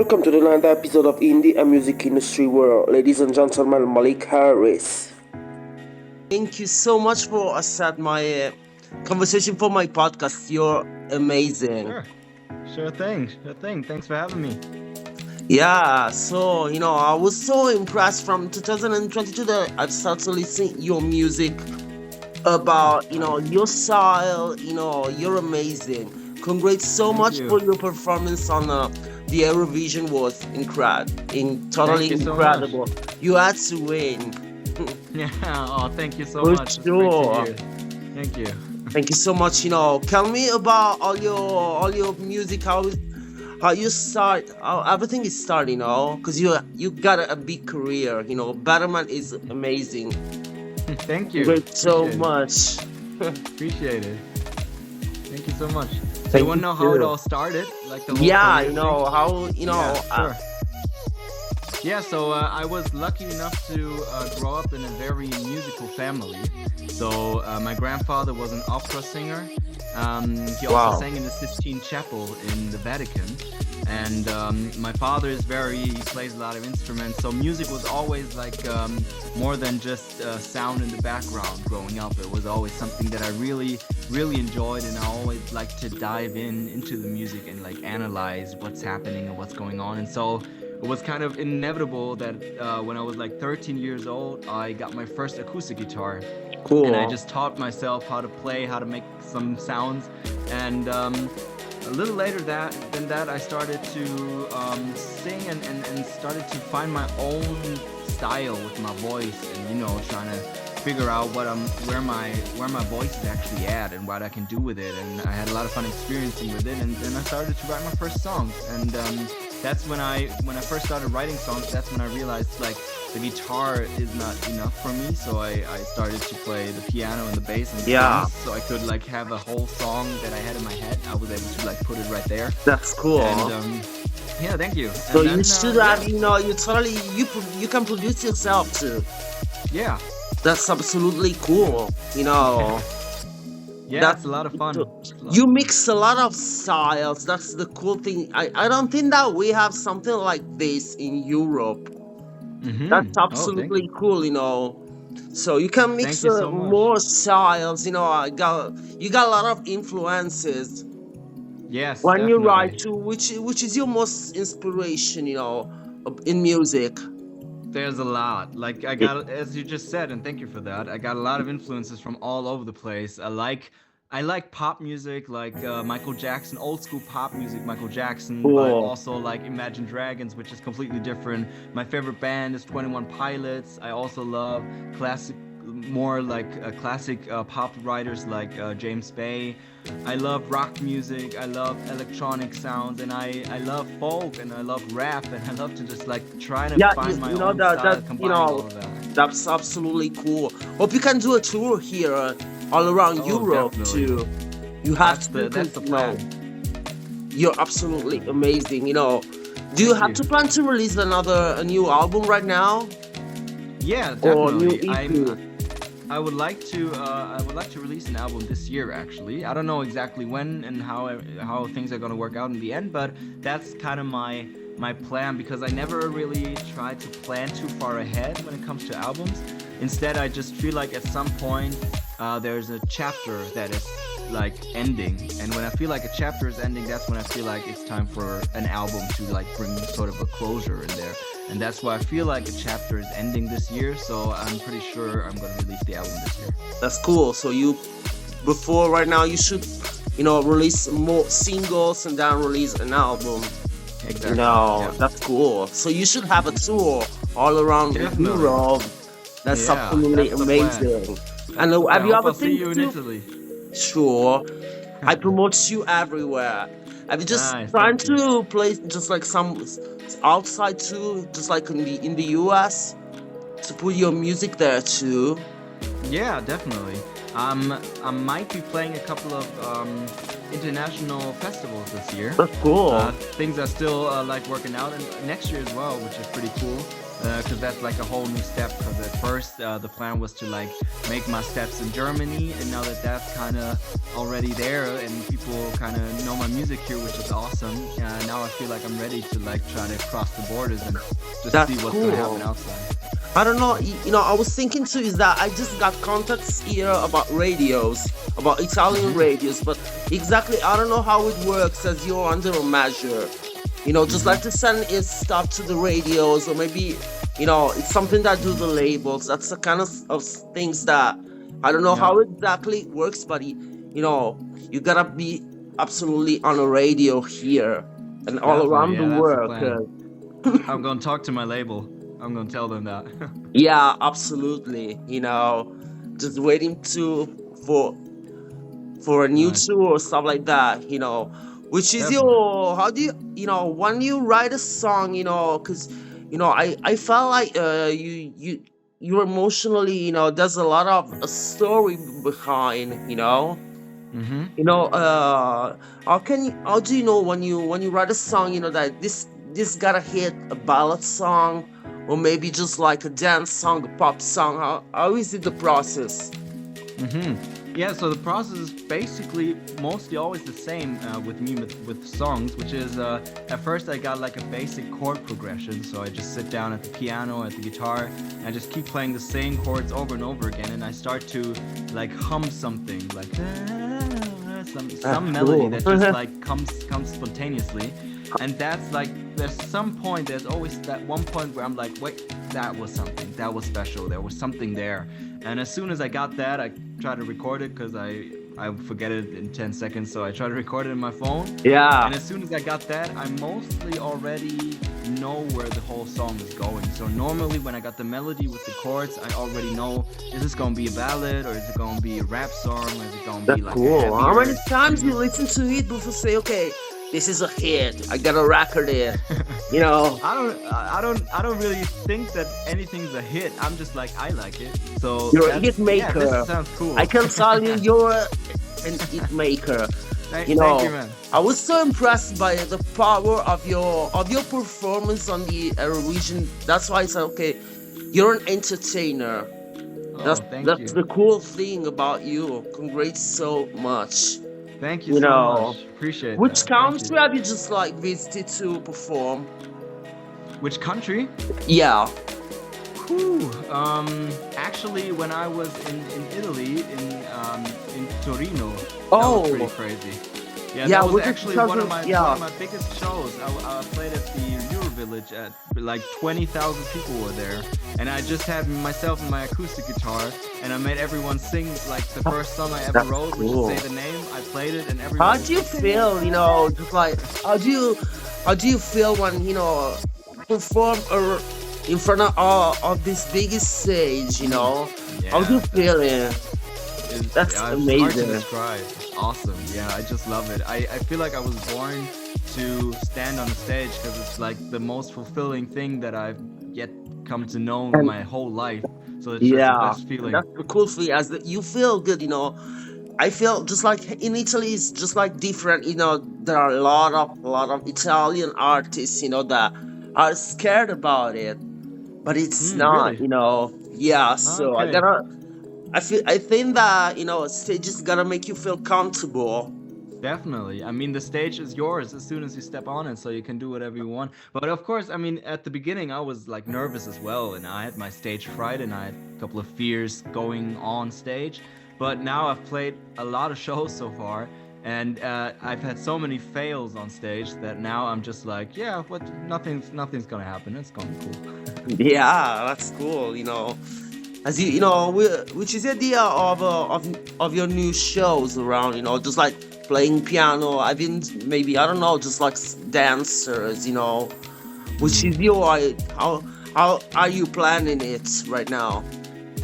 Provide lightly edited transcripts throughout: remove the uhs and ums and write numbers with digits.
welcome to the 9th episode of Indie and Music Industry World. Ladies and gentlemen, Malik Harris. Thank you so much for accepting my conversation for my podcast. You're amazing. Sure thing. Thanks for having me. Yeah, so, I was so impressed from 2022 that I started to listen your music about, your style, you're amazing. Congrats so much for your performance on the Eurovision was totally incredible. You had to win. Thank you so For much. sure. Thank you. Thank you so much. Tell me about all your music, how you start, how everything is starting, because you got a big career. Betterman is amazing. Thank you. Great so much. Appreciate it. Thank you so much. So Thank you want to know you how it too. all started? Like the whole Yeah, career thing? how. Sure. So I was lucky enough to grow up in a very musical family. So my grandfather was an opera singer. He Wow. also sang in the Sistine Chapel in the Vatican. And my father he plays a lot of instruments. So music was always like more than just sound in the background growing up. It was always something that I really, really enjoyed. And I always liked to dive into the music and like analyze what's happening and what's going on. And so it was kind of inevitable that when I was like 13 years old, I got my first acoustic guitar. Cool. And I just taught myself how to play, how to make some sounds. And a little later than that, I started to sing and started to find my own style with my voice and, trying to figure out where my voice is actually at and what I can do with it. And I had a lot of fun experiencing with it. And then I started to write my first songs. And that's when I first started writing songs, that's when I realized like the guitar is not enough for me. So I started to play the piano and the bass and the drums, so I could like have a whole song that I had in my head. I was able to like put it right there. That's cool. And yeah, thank you. So And then, you should have, you can produce yourself too. Yeah. That's absolutely cool. Yeah, That's it's a lot of fun. You mix a lot of styles. That's the cool thing. I don't think that we have something like this in Europe. Mhm. That's Oh, absolutely cool. So you can mix Thank you so much. more styles. You got a lot of influences Yes, when you definitely. write too. Which is your most inspiration? In music. There's a lot. Like I got, as you just said, and thank you for that. I got a lot of influences from all over the place. I like pop music, like Michael Jackson, old school pop music, Michael Jackson, but Cool. also like Imagine Dragons, which is completely different. My favorite band is 21 Pilots. I also love classic, more like classic pop writers like James Bay. I love rock music. I love electronic sounds, and I love folk, and I love rap, and I love to just like try to Yeah, find my you know own that style, that combining all of that. that's absolutely cool. Hope you can do a tour here all around Oh, Europe definitely. too. You have to That's the because, plan. you're absolutely amazing. Do you Thank have you. to plan to release a new album right now Yeah, or new definitely. EP? I would like to release an album this year. Actually, I don't know exactly when and how things are gonna work out in the end, but that's kind of my plan, because I never really try to plan too far ahead when it comes to albums. Instead, I just feel like at some point there's a chapter that is like ending, and when I feel like a chapter is ending, that's when I feel like it's time for an album to like bring sort of a closure in there. And that's why I feel like a chapter is ending this year, so I'm pretty sure I'm gonna release the album this year. That's cool. So right now you should release more singles and then release an album. Exactly. No, that's cool. So you should have a tour all around Definitely. Europe. That's Yeah, absolutely that's the plan. amazing. And I have you hope ever I'll see you in think to? Italy. Sure, I promote you everywhere. Have you just Nice, trying thank you. to play just like some outside too, just like in the US, to put your music there too? Yeah, definitely. I might be playing a couple of international festivals this year. That's cool. Things are still like working out, and next year as well, which is pretty cool. because that's like a whole new step. Because at first the plan was to like make my steps in Germany, and now that that's kind of already there and people kind of know my music here, which is awesome. Now I feel like I'm ready to like try to cross the borders and just That's see what's cool. gonna happen outside. I don't know, I was thinking too is that I just got contacts here about radios, about Italian radios, but exactly I don't know how it works as you're under a measure. Just like to send his stuff to the radios, or maybe, it's something that do the labels. That's the kind of things that I don't know Yeah. how exactly it works, but you gotta be absolutely on a radio here and all Definitely, around yeah, the that's the world. plan. I'm gonna talk to my label. I'm gonna tell them that. Yeah, absolutely. Just waiting for a new Nice. tour or stuff like that. Which is Definitely. how do when you write a song, because I felt like you emotionally, there's a lot of a story behind, Mm-hmm. how do you know when you write a song, that this gotta hit a ballad song, or maybe just like a dance song, a pop song? How is it the process? Mm-hmm. Yeah, so the process is basically mostly always the same with me with songs, which is at first I got like a basic chord progression, so I just sit down at the piano, at the guitar, and I just keep playing the same chords over and over again, and I start to like hum something like some melody that just like comes spontaneously, and that's like there's always that one point where I'm like, wait, that was something, that was special, there was something there. And as soon as I got that, I try to record it because I forget it in 10 seconds, so I try to record it in my phone. Yeah. And as soon as I got that, I mostly already know where the whole song is going. So normally when I got the melody with the chords, I already know, is this gonna be a ballad, or is it gonna be a rap song, or is it gonna That's be like a cool. How many heavier... times you listen to it before say, okay, this is a hit, I gotta record it? I don't really think that anything's a hit. I'm just like, I like it. So You're a that's- hit maker. Yeah, this sounds cool. I can tell you, you're an hit maker. Thank You you, know, man. I was so impressed by the power of your performance on the Eurovision. That's why I said, okay, you're an entertainer. Oh, thank That's you. the cool thing about you. Congrats so much. Thank you You so know, much. Appreciate Which that. Thank country you. have you just like visited to perform? Which country? Yeah. Whew. Actually, when I was in Italy, in Torino, that Oh. was pretty crazy. Yeah, Yeah, that was was it actually because one of of- my yeah. one of my biggest shows. I played at the Eurovillage at like 20,000 people were there, and I just had myself and my acoustic guitar, and I made everyone sing like the first song I ever That's wrote, which cool. is Say the Name. I played it, and everyone. How was do you like, feel? Just like how do you feel when perform in front of this biggest stage? How do you Yeah, feel it? That's it's hard to amazing. describe. It's awesome. Yeah, I just love it. I feel like I was born to stand on the stage because it's like the most fulfilling thing that I've yet come to know in my whole life. So it's just the Yeah, best feeling. that's the cool thing. As that you feel good. I feel just like in Italy, it's just like different. There are a lot of Italian artists. That are scared about it, but it's not. Really? Yeah. So Okay. I think that stage is gonna make you feel comfortable. Definitely. I mean, the stage is yours as soon as you step on it, so you can do whatever you want. But of course, I mean, at the beginning, I was like nervous as well, and I had my stage fright, and I had a couple of fears going on stage. But now I've played a lot of shows so far, and I've had so many fails on stage that now I'm just like, yeah, nothing's gonna happen. It's gonna be cool. Yeah, that's cool. As which is the idea of your new shows around. Just like playing piano. I've been maybe I don't know, just like dancers. Which is how are you planning it right now?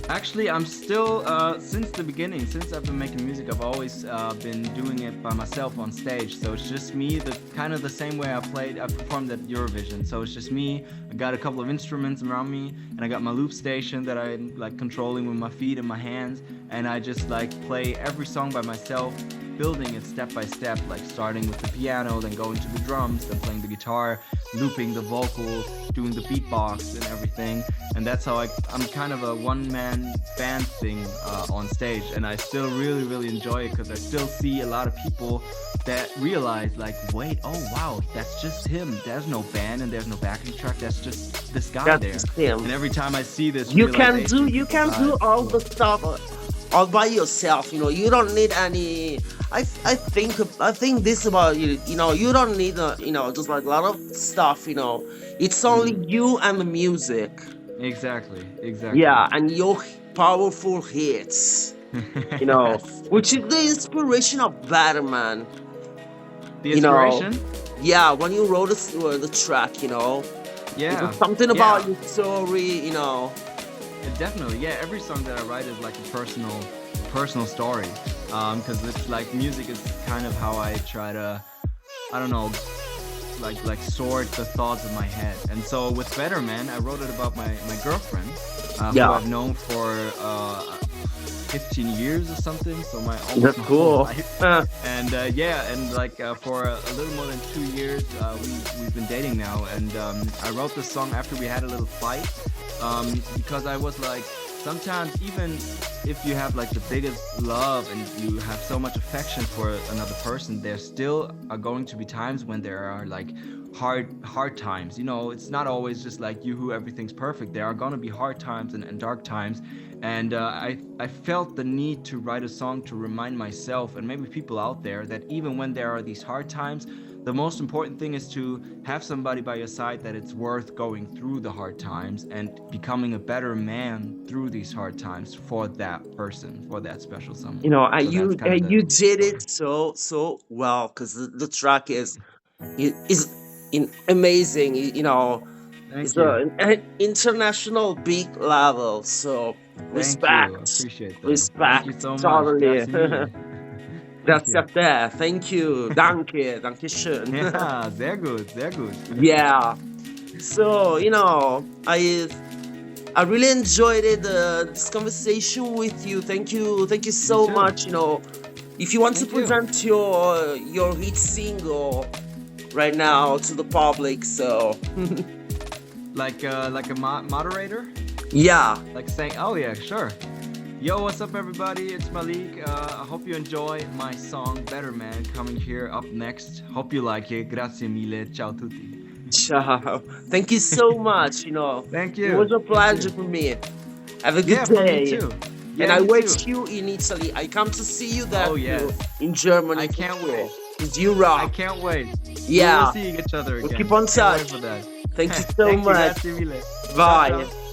Actually, I'm still, since the beginning, since I've been making music, I've always been doing it by myself on stage. So it's just me, kind of the same way I performed at Eurovision. So it's just me, I got a couple of instruments around me, and I got my loop station that I'm like controlling with my feet and my hands, and I just like play every song by myself building it step by step, like starting with the piano, then going to the drums, then playing the guitar, looping the vocal, doing the beatbox and everything. And that's how I'm kind of a one-man band thing on stage. And I still really, really enjoy it because I still see a lot of people that realize, like, wait, oh wow, that's just him. There's no band and there's no backing track. That's just this guy That's there. just him. And every time I see this, You can do all so the stuff all by yourself. You don't need any. I think this about you. You don't need just like a lot of stuff. It's only you and the music. Exactly. Yeah, and your powerful hits. Yes. Which is the inspiration of Better Man. The inspiration? Yeah, when you wrote the track, Yeah. It's something about Yeah. your story, Definitely, yeah. Every song that I write is like a personal story. Because it's like music is kind of how I try to, I don't know, like sort the thoughts of my head. And so with Better Man, I wrote it about my girlfriend, who Yeah. I've known for 15 years or something. So almost That's my whole cool. life. And for a little more than 2 years, we've been dating now. And I wrote this song after we had a little fight, because I was like, sometimes even if you have like the biggest love and you have so much affection for another person, there still are going to be times when there are like hard times. It's not always just like you who everything's perfect. There are going to be hard times and dark times. And I felt the need to write a song to remind myself and maybe people out there that even when there are these hard times, the most important thing is to have somebody by your side that it's worth going through the hard times and becoming a better man through these hard times for that person, for that special someone. So You that's kind of you the did story. it so well because the track is amazing. Thank It's you. an international big level. So Thank you. I respect, appreciate that. Thank you respect, so much. totally. Grazie mille. Thank That's you. up there. Thank you. Danke schön. Ja, sehr gut, sehr gut. Yeah. So I really enjoyed it. This conversation with you. Thank you so too. much. If you want to Thank you. present your hit single right now to the public, so Like a moderator? yeah. Like saying, oh yeah, sure. Yo, what's up everybody? It's Malik. I hope you enjoy my song Better Man coming here up next. Hope you like it. Grazie mille. Ciao tutti. Ciao. Thank you so much. Thank It you. was a Thank pleasure you. for me. Have a Yeah, good for me day. too. And Yeah, I me wait too. you in Italy. I come to see you there Oh too, yes. in Germany. I for can't sure. wait. 'Cause you I rock. can't wait. Yeah. We will see each other We'll again. keep on Can't wait touch. for that. Thank you so Thank you, much. grazie mille. Ciao, Bye. ciao.